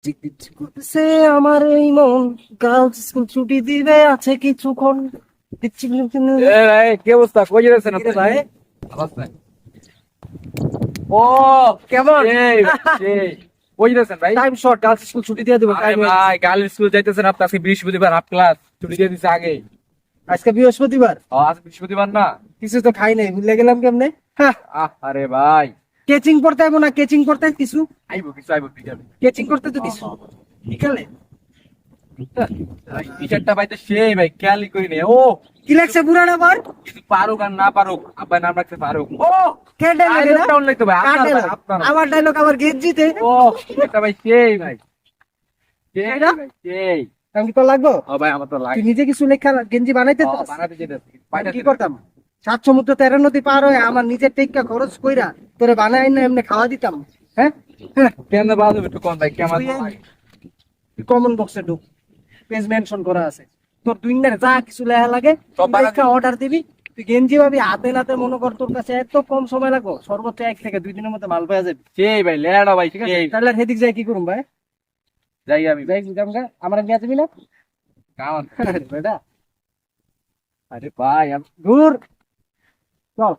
চিকচিক করতেছে আমার এই মন, গার্লস স্কুল ছুটি দিবে আছে কিছুক্ষণ। ভাই কি অবস্থা, কই যাচ্ছেন আপনি? ভাই অবস্থা ও কেমন? সেই সেই কই যাচ্ছেন ভাই? টাইম শর্ট, গার্লস স্কুল ছুটি দিয়ে দেবো। আরে ভাই গার্ল স্কুল যাইতেছেন আপনি? আজকে বৃহস্পতিবার, হাফ ক্লাস ছুটি দিয়ে দিছে আগে। আজকে বৃহস্পতিবার, আজ বৃহস্পতিবার না? কিছু তো খাই নাই, ভুলে গেলাম কেমনে। হ্যাঁ, আরে ভাই কেচিং করতে হবে না, কেচিং করতে কিছু, আইবো কিছু আইবো বিকালে। কেচিং করতে তো কিছু বিকালে। ভাই টিচারটা ভাই তো সেই ভাই খেয়ালই করি নাই। ও কি লাগছে বুড়াটা আবার? কিছু পারুক আর না পারুক, আব্বাই নাম রাখতে পারুক। ও কে ডায়লগ এটা? ডাউন লাগতো ভাই, কার আপনার ভাই, dialogue? আপনার। আমার ডায়লগ আবার গেঞ্জিতে। ও এটা ভাই সেই ভাই, সেই এটা? ভাই সেই। আমি কি তোর লাগবো? ও ভাই আমার তো তুই লাগে। নিজে কিছু লেখা গেঞ্জি বানাইতে ও, চাস? বানাতে যেতেছি আমি কি করতাম, সাত সমুদ্র 13 নদী পার হয়ে আমার নিজের টেক্কা খরচ কইরা তোরে বানাই না এমনি খাওয়া দিতাম। হ্যাঁ, কেন বাজবে একটু কোন ভাই কেমন লাগে? কমন বক্সে ঢুক, পেজ মেনশন করা আছে। তোর দুই না যা কিছু লেখা লাগে সব বানাবি? অর্ডার দিবি। তুই গেঞ্জি পাবি হাতে নাতে, মনে কর তোর কাছে এত কম সময় লাগবে, সর্বোচ্চ 1 থেকে 2 দিনের মধ্যে মাল পাওয়া যাবে। সেই ভাই লেড়া ভাই, ঠিক আছে, সেই তাহলে সেদিক যাই কি করুম ভাই? যাই আমি যাই জামগা, আমার নিয়ে যাবি না? কামান। বেটা আরে ভাই ঘুর, চল।